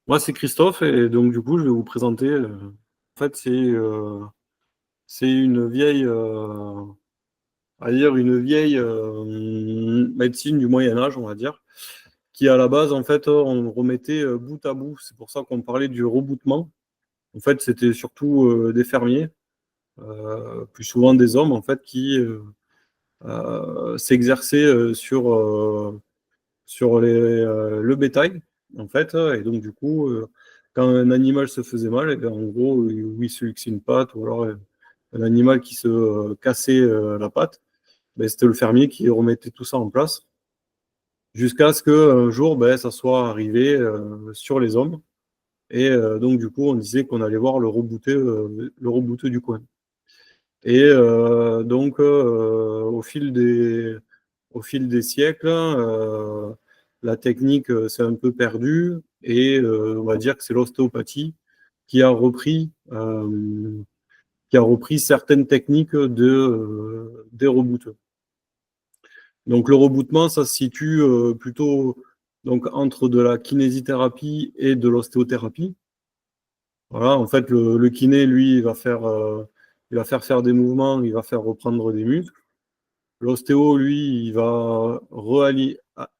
Moi, c'est Christophe et donc du coup, je vais vous présenter. En fait, c'est une vieille, à dire une vieille médecine du Moyen Âge, on va dire, qui à la base, en fait, on remettait bout à bout. C'est pour ça qu'on parlait du reboutement. En fait, c'était surtout des fermiers, plus souvent des hommes, en fait, qui s'exerçaient sur le bétail, en fait. Et donc, du coup, quand un animal se faisait mal, et bien, en gros, oui, celui qui c'est une patte, ou alors un animal qui se cassait la patte, ben, c'était le fermier qui remettait tout ça en place, jusqu'à ce qu'un jour, ben, ça soit arrivé sur les hommes. Et donc, du coup, on disait qu'on allait voir le rebouteux du coin. Et donc, au fil des siècles, la technique s'est un peu perdue et on va dire que c'est l'ostéopathie qui a repris, qui a repris certaines techniques des rebouteux. Donc, le reboutement, ça se situe plutôt donc, entre de la kinésithérapie et de l'ostéothérapie. Voilà, en fait, le kiné, lui, il va faire des mouvements, il va faire reprendre des muscles. L'ostéo, lui, il va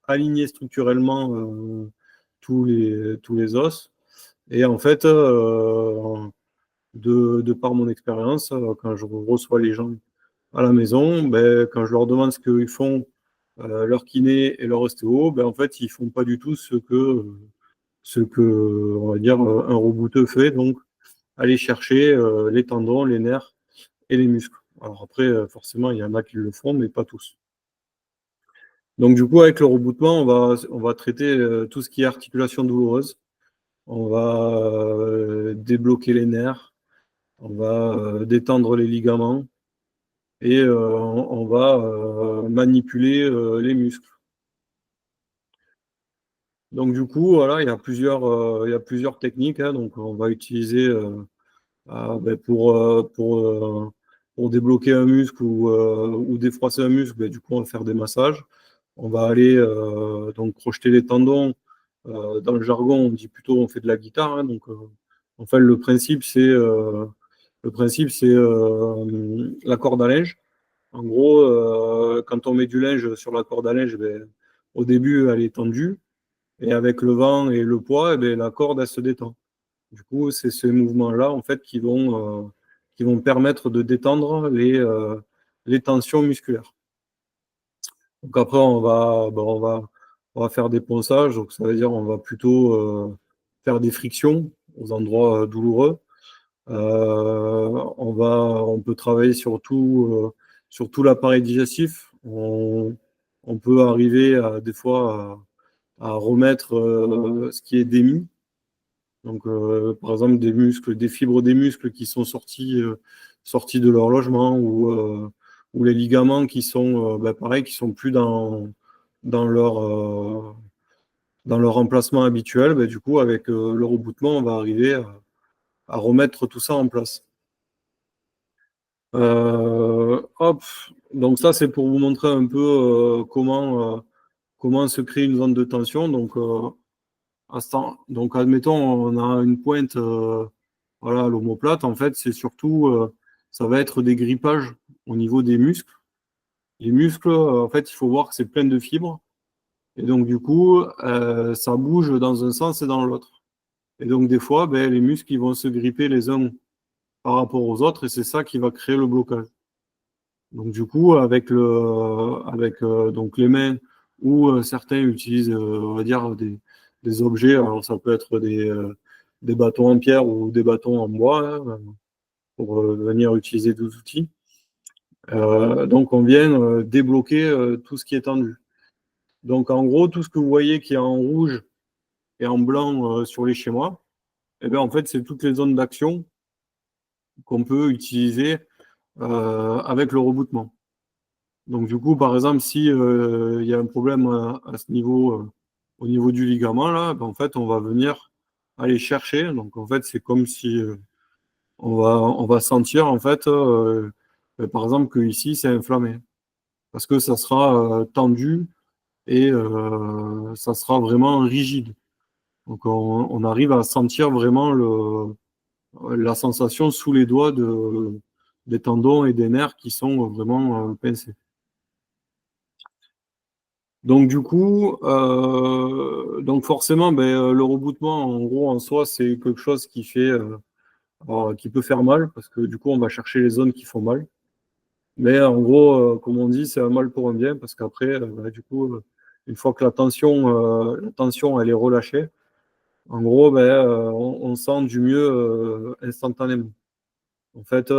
aligner structurellement tous les os. Et en fait, de par mon expérience, quand je reçois les gens à la maison, ben, quand je leur demande ce qu'ils font, leur kiné et leur ostéo, ben, en fait, ils font pas du tout ce que on va dire, un rebouteux fait. Donc, aller chercher les tendons, les nerfs et les muscles. Alors après, forcément, il y en a qui le font, mais pas tous. Donc du coup, avec le reboutement, on va traiter tout ce qui est articulation douloureuse. On va débloquer les nerfs, on va détendre les ligaments et on va manipuler les muscles. Donc du coup, voilà, il y a plusieurs techniques, hein. Donc on va utiliser ben, pour débloquer un muscle ou défroisser un muscle, ben, du coup, on va faire des massages. On va aller donc crocheter les tendons. Dans le jargon, on dit plutôt on fait de la guitare, hein. Donc, en fait, le principe, c'est la corde à linge. En gros, quand on met du linge sur la corde à linge, ben, au début, elle est tendue. Et avec le vent et le poids, eh ben, la corde, elle se détend. Du coup, c'est ces mouvements-là, en fait, qui vont permettre de détendre les tensions musculaires. Donc après, on va faire des ponçages. Donc ça veut dire on va plutôt faire des frictions aux endroits douloureux. On peut travailler sur tout l'appareil digestif. On peut arriver des fois à remettre ce qui est démis. Donc, par exemple, des fibres des muscles qui sont sortis de leur logement ou les ligaments qui sont, bah, pareil, qui sont plus dans dans leur emplacement habituel. Bah, du coup, avec le reboutement, on va arriver à remettre tout ça en place. Hop, donc ça, c'est pour vous montrer un peu comment se crée une zone de tension. Donc, donc, admettons, on a une pointe, voilà, l'omoplate, en fait, c'est surtout, ça va être des grippages au niveau des muscles. Les muscles, en fait, il faut voir que c'est plein de fibres. Et donc, du coup, ça bouge dans un sens et dans l'autre. Et donc, des fois, ben, les muscles, ils vont se gripper les uns par rapport aux autres, et c'est ça qui va créer le blocage. Donc, du coup, avec donc les mains, ou certains utilisent, on va dire, des objets. Alors, ça peut être des bâtons en pierre ou des bâtons en bois, hein, pour venir utiliser des outils. Donc, on vient débloquer tout ce qui est tendu. Donc, en gros, tout ce que vous voyez qui est en rouge et en blanc sur les schémas, eh bien, en fait, c'est toutes les zones d'action qu'on peut utiliser avec le reboutement. Donc, du coup, par exemple, si il y a un problème à ce niveau, au niveau du ligament, là, ben, en fait, on va venir aller chercher. Donc, en fait, c'est comme si on va sentir, en fait, par exemple, que ici, c'est inflammé. Parce que ça sera tendu et ça sera vraiment rigide. Donc on arrive à sentir vraiment la sensation sous les doigts des tendons et des nerfs qui sont vraiment pincés. Donc du coup, donc forcément, ben, le reboutement, en gros, en soi, c'est quelque chose qui fait, alors, qui peut faire mal, parce que du coup, on va chercher les zones qui font mal. Mais en gros, comme on dit, c'est un mal pour un bien, parce qu'après, bah, du coup, une fois que la tension, elle est relâchée, en gros, ben, on sent du mieux instantanément. En fait,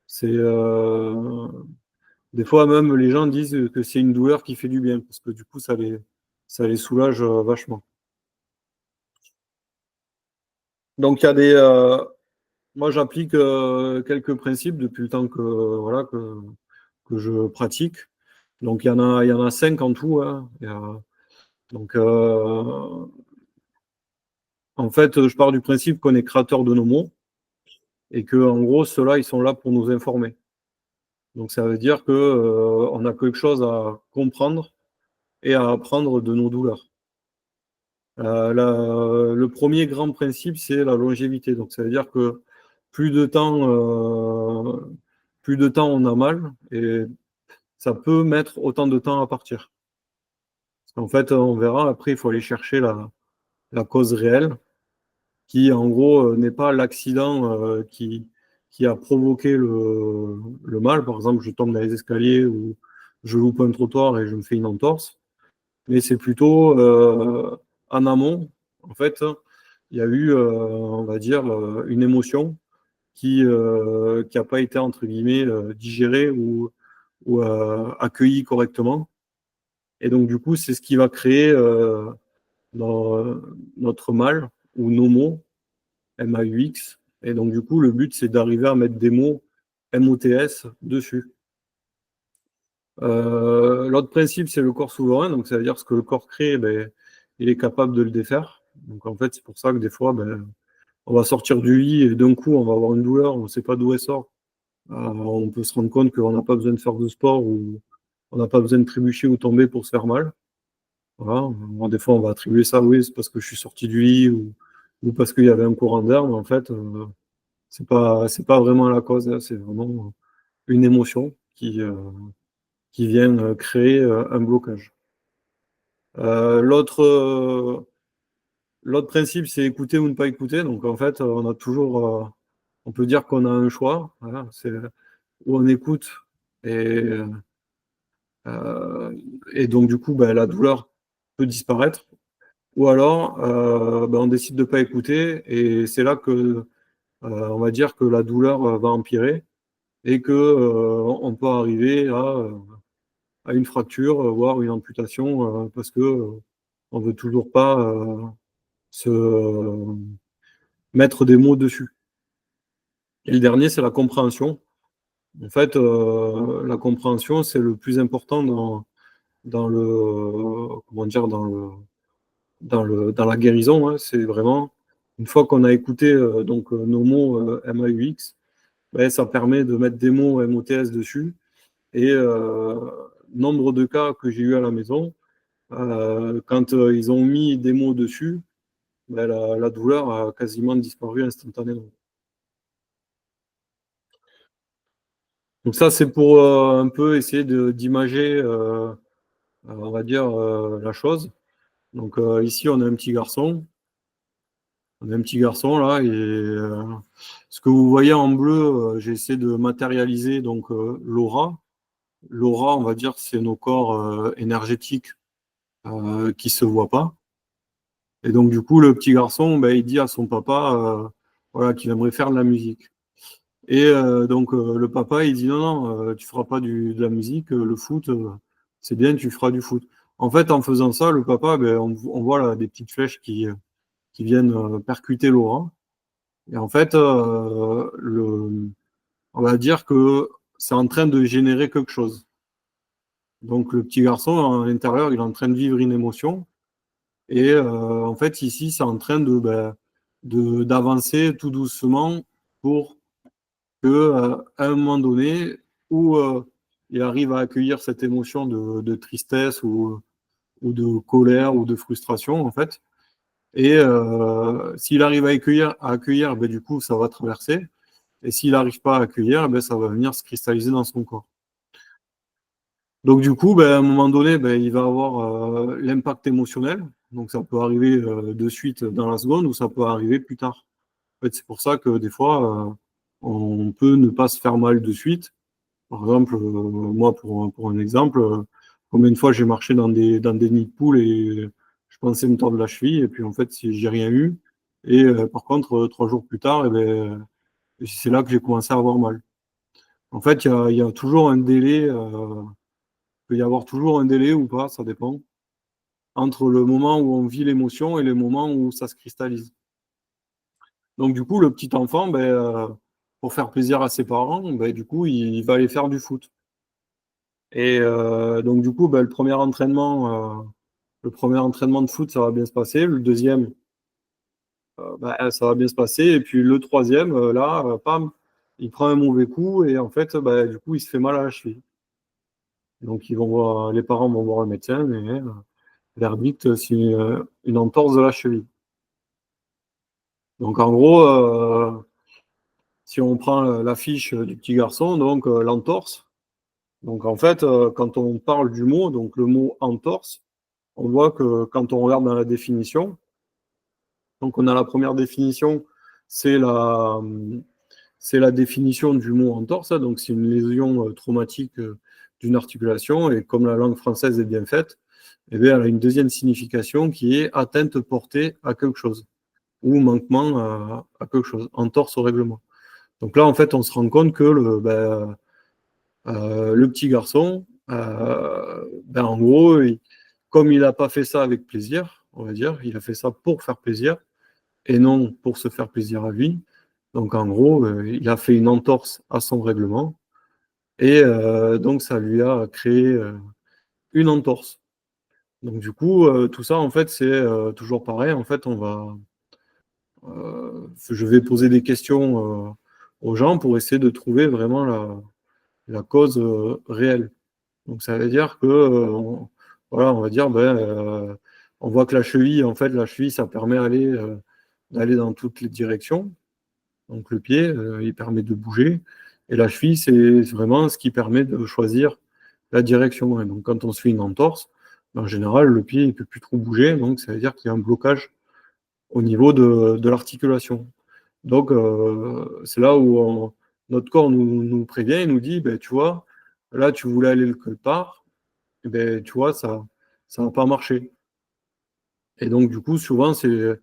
c'est des fois même les gens disent que c'est une douleur qui fait du bien, parce que du coup, ça les soulage vachement. Donc, il y a moi, j'applique quelques principes depuis le temps que, voilà, que je pratique. Donc, il y en a 5 en tout, hein. Donc, en fait, je pars du principe qu'on est créateur de nos mots et que, en gros, ceux-là, ils sont là pour nous informer. Donc, ça veut dire que, on a quelque chose à comprendre et à apprendre de nos douleurs. Le premier grand principe, c'est la longévité. Donc, ça veut dire que plus de temps, plus de temps on a mal, et ça peut mettre autant de temps à partir. Parce qu'en fait, on verra, après, il faut aller chercher la cause réelle, qui en gros n'est pas l'accident qui a provoqué le mal. Par exemple, je tombe dans les escaliers ou je loupe un trottoir et je me fais une entorse. Mais c'est plutôt en amont, en fait, il y a eu, on va dire, une émotion qui a pas été, entre guillemets, digérée ou accueillie correctement. Et donc, du coup, c'est ce qui va créer notre mal ou nos mots, MAUX. Et donc, du coup, le but, c'est d'arriver à mettre des mots MOTS dessus. L'autre principe, c'est le corps souverain. Donc, ça veut dire ce que le corps crée, ben, il est capable de le défaire. Donc, en fait, c'est pour ça que des fois, ben, on va sortir du lit et d'un coup, on va avoir une douleur, on ne sait pas d'où elle sort. On peut se rendre compte qu'on n'a pas besoin de faire de sport ou on n'a pas besoin de trébucher ou tomber pour se faire mal. Voilà. Bon, des fois, on va attribuer ça, oui, c'est parce que je suis sorti du lit ou parce qu'il y avait un courant d'air, mais en fait, c'est pas vraiment la cause, hein. C'est vraiment une émotion qui vient créer un blocage. L'autre principe, c'est écouter ou ne pas écouter. Donc, en fait, on peut dire qu'on a un choix. Voilà, c'est où on écoute et, euh, et donc, du coup, ben, la douleur peut disparaître. Ou alors, ben, on décide de ne pas écouter et c'est là que, on va dire que la douleur va empirer et que, on peut arriver à une fracture, voire une amputation, parce que on veut toujours pas se mettre des mots dessus. Et le dernier, c'est la compréhension. En fait, la compréhension, c'est le plus important dans comment dire, dans la guérison, hein. C'est vraiment, une fois qu'on a écouté donc, nos mots MAUX, ben, ça permet de mettre des mots MOTS dessus. Et nombre de cas que j'ai eu à la maison, quand ils ont mis des mots dessus, ben, la douleur a quasiment disparu instantanément. Donc ça, c'est pour un peu essayer d'imager, on va dire, la chose. Donc ici, on a un petit garçon. On a un petit garçon là, et ce que vous voyez en bleu, j'ai essayé de matérialiser donc l'aura. L'aura, on va dire, c'est nos corps énergétiques qui se voient pas. Et donc du coup, le petit garçon, ben, il dit à son papa, voilà, qu'il aimerait faire de la musique. Et donc le papa, il dit non, non, tu feras pas de la musique, le foot, c'est bien, tu feras du foot. En fait, en faisant ça, le papa, ben, on voit là, des petites flèches qui viennent percuter l'aura. Et en fait, on va dire que c'est en train de générer quelque chose. Donc le petit garçon, à l'intérieur, il est en train de vivre une émotion. Et en fait, ici, c'est en train d'avancer tout doucement pour que, à un moment donné, où il arrive à accueillir cette émotion de tristesse ou de colère ou de frustration, en fait, Et s'il arrive à accueillir, ben, du coup, ça va traverser. Et s'il n'arrive pas à accueillir, ben, ça va venir se cristalliser dans son corps. Donc du coup, ben, à un moment donné, ben, il va avoir l'impact émotionnel. Donc ça peut arriver de suite dans la seconde ou ça peut arriver plus tard. En fait, c'est pour ça que des fois, on peut ne pas se faire mal de suite. Par exemple, moi, pour un exemple, combien de fois j'ai marché dans des nids de poules et je pensais me tordre la cheville et puis en fait, si j'ai rien eu. Et par contre, 3 jours plus tard, eh ben, c'est là que j'ai commencé à avoir mal. En fait, il y a toujours un délai, il peut y avoir toujours un délai ou pas, ça dépend, entre le moment où on vit l'émotion et le moment où ça se cristallise. Donc du coup, le petit enfant, ben, pour faire plaisir à ses parents, ben, du coup, il va aller faire du foot. Et donc du coup, ben, le premier entraînement de foot, ça va bien se passer. Le deuxième, ben, ça va bien se passer. Et puis le troisième, là, pam, il prend un mauvais coup et en fait, ben, du coup, il se fait mal à la cheville. Donc les parents vont voir un médecin et verdict, c'est une entorse de la cheville. Donc en gros, si on prend la fiche du petit garçon, donc l'entorse. Donc en fait, quand on parle du mot, donc le mot entorse, on voit que quand on regarde dans la définition, donc on a la première définition, c'est la, c'est la définition du mot entorse, hein. Donc c'est une lésion traumatique d'une articulation, et comme la langue française est bien faite, eh bien, elle a une deuxième signification qui est atteinte portée à quelque chose, ou manquement à quelque chose, entorse au règlement. Donc là, en fait, on se rend compte que le petit garçon, ben, en gros, comme il n'a pas fait ça avec plaisir, on va dire, il a fait ça pour faire plaisir et non pour se faire plaisir à lui. Donc en gros, il a fait une entorse à son règlement et donc ça lui a créé une entorse. Donc du coup, tout ça, en fait, c'est toujours pareil. En fait, je vais poser des questions aux gens pour essayer de trouver vraiment la cause réelle. Donc ça veut dire que, voilà, on va dire, ben, on voit que la cheville, en fait, la cheville, ça permet d'aller dans toutes les directions. Donc le pied, il permet de bouger. Et la cheville, c'est vraiment ce qui permet de choisir la direction. Et donc quand on se fait une entorse, ben, en général, le pied, il ne peut plus trop bouger. Donc ça veut dire qu'il y a un blocage au niveau de l'articulation. Donc c'est là où notre corps nous prévient et nous dit, ben, tu vois, là, tu voulais aller quelque part, eh ben, tu vois, ça n'a pas marché. Et donc, du coup, souvent, c'est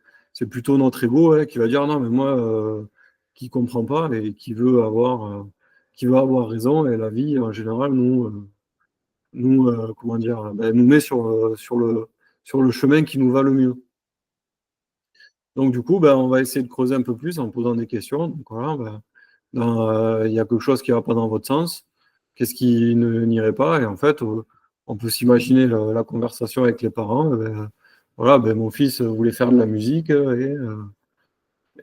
plutôt notre ego, ouais, qui va dire non, mais moi, qui comprend pas et qui veut avoir raison. Et la vie, en général, comment dire, ben, nous met sur le chemin qui nous va le mieux. Donc, du coup, ben, on va essayer de creuser un peu plus en posant des questions. Donc, voilà, ben, il y a quelque chose qui ne va pas dans votre sens. Qu'est-ce qui n'irait pas? Et en fait, on peut s'imaginer la conversation avec les parents. Ben, voilà, ben, mon fils voulait faire de la musique et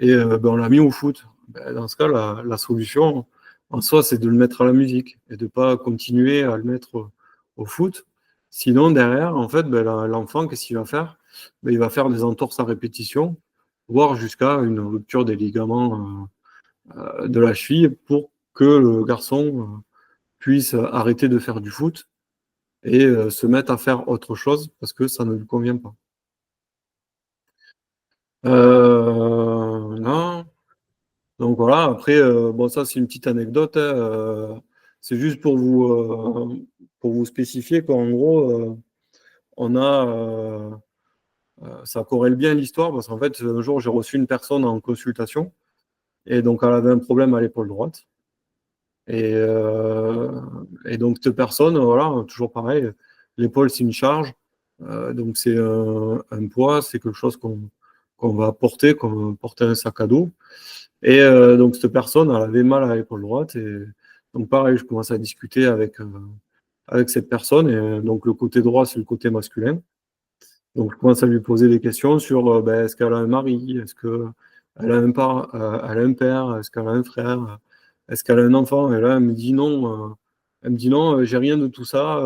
ben, on l'a mis au foot. Ben, dans ce cas, la solution, en soi, c'est de le mettre à la musique et de ne pas continuer à le mettre au foot. Sinon, derrière, en fait, ben, l'enfant, qu'est-ce qu'il va faire? Ben, il va faire des entorses à répétition, voire jusqu'à une rupture des ligaments de la cheville pour que le garçon puisse arrêter de faire du foot et se mettre à faire autre chose parce que ça ne lui convient pas. Non. Donc voilà, après, bon, ça c'est une petite anecdote, hein, c'est juste pour vous spécifier qu'en gros, on a, ça corrèle bien l'histoire parce qu'en fait, un jour, j'ai reçu une personne en consultation et donc elle avait un problème à l'épaule droite. Et, et donc, cette personne, voilà, toujours pareil, l'épaule, c'est une charge, donc c'est un poids, c'est quelque chose qu'on va porter, comme porter un sac à dos. Et donc, cette personne, elle avait mal à l'épaule droite. Et donc, pareil, je commence à discuter avec cette personne. Et donc, le côté droit, c'est le côté masculin. Donc, je commence à lui poser des questions sur ben, est-ce qu'elle a un mari, est-ce qu'elle a elle a un père, est-ce qu'elle a un frère, est-ce qu'elle a un enfant? Et là, elle me dit non, elle me dit non, j'ai rien de tout ça,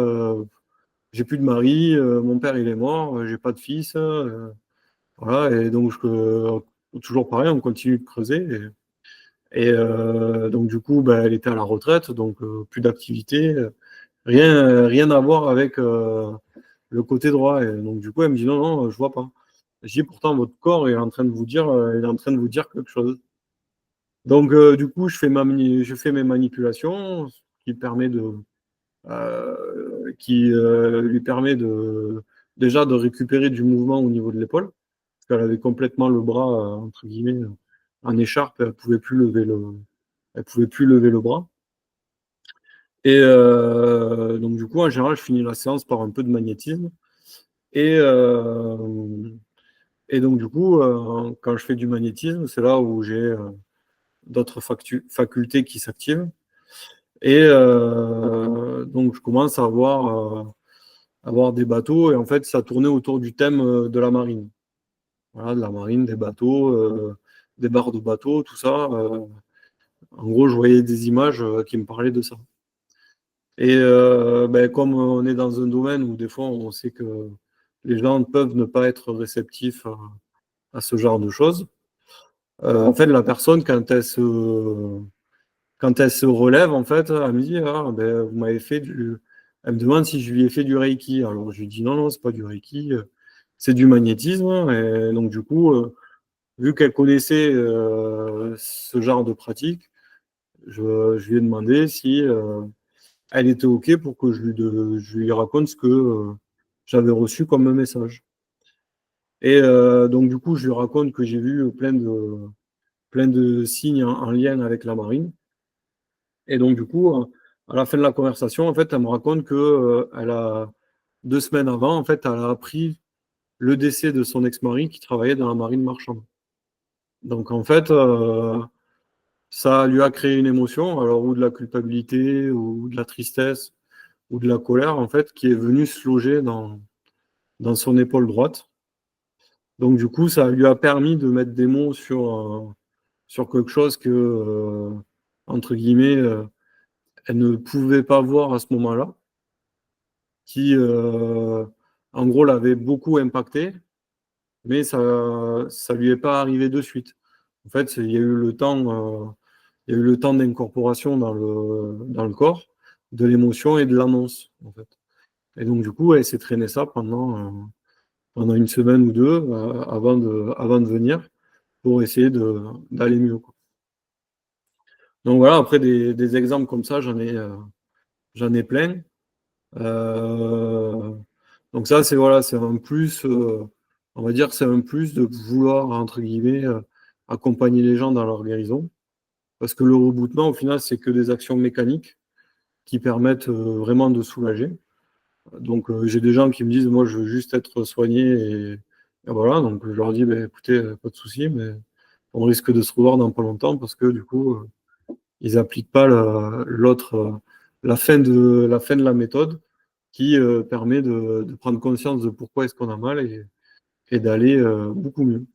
j'ai plus de mari, mon père il est mort, j'ai pas de fils. Voilà, et donc toujours pareil, on continue de creuser. Donc du coup, ben, elle était à la retraite, donc plus d'activité, rien à voir avec le côté droit. Et donc du coup, elle me dit non, non, je vois pas. Je dis pourtant votre corps est en train de vous dire, il est en train de vous dire quelque chose. Donc du coup, je fais mes manipulations, ce qui permet qui lui permet déjà de récupérer du mouvement au niveau de l'épaule, parce qu'elle avait complètement le bras entre guillemets en écharpe, elle pouvait plus lever le bras. Et donc du coup, en général, je finis la séance par un peu de magnétisme. Et, euh, et donc du coup, quand je fais du magnétisme, c'est là où j'ai d'autres facultés qui s'activent. Et donc je commence à voir des bateaux. Et en fait, ça tournait autour du thème de la marine. Voilà, de la marine, des bateaux, des barres de bateaux, tout ça. En gros, je voyais des images qui me parlaient de ça. Et ben, comme on est dans un domaine où des fois on sait que les gens peuvent ne pas être réceptifs à ce genre de choses, en fait, la personne, quand elle se relève, en fait, elle me dit, ah, ben, vous m'avez fait du... Elle me demande si je lui ai fait du Reiki. Alors, je lui dis, non, non, c'est pas du Reiki, c'est du magnétisme. Et donc, du coup, vu qu'elle connaissait ce genre de pratique, je lui ai demandé si elle était OK pour que je lui raconte ce que j'avais reçu comme message. Et donc, du coup, je lui raconte que j'ai vu plein de signes en lien avec la marine. Et donc, du coup, à la fin de la conversation, en fait, elle me raconte que elle a 2 semaines avant, en fait, elle a appris le décès de son ex-mari qui travaillait dans la marine marchande. Donc, en fait, ça lui a créé une émotion, alors ou de la culpabilité, ou de la tristesse, ou de la colère, en fait, qui est venue se loger dans son épaule droite. Donc, du coup, ça lui a permis de mettre des mots sur quelque chose que, entre guillemets, elle ne pouvait pas voir à ce moment-là, qui, en gros, l'avait beaucoup impacté, mais ça lui est pas arrivé de suite. En fait, il y a eu le temps, il y a eu le temps d'incorporation dans le corps, de l'émotion et de l'annonce, en fait. Et donc, du coup, elle s'est traînée ça pendant une semaine ou deux avant de venir pour essayer d'aller mieux, quoi. Donc voilà, après des exemples comme ça, j'en ai plein. Euh, donc ça, c'est voilà, c'est un plus, on va dire, c'est un plus de vouloir, entre guillemets, accompagner les gens dans leur guérison. Parce que le rebootement, au final, c'est que des actions mécaniques qui permettent vraiment de soulager. Donc j'ai des gens qui me disent, moi, je veux juste être soigné et voilà. Donc je leur dis, ben, écoutez, pas de souci, mais on risque de se revoir dans pas longtemps parce que du coup, ils n'appliquent pas la fin de la méthode qui permet de prendre conscience de pourquoi est-ce qu'on a mal et d'aller beaucoup mieux.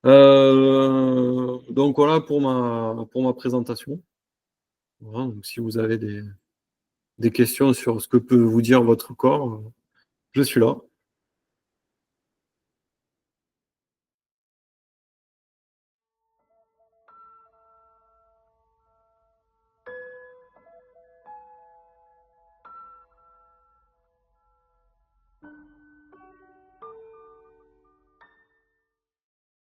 Donc voilà pour ma présentation. Voilà, donc si vous avez des questions sur ce que peut vous dire votre corps, je suis là.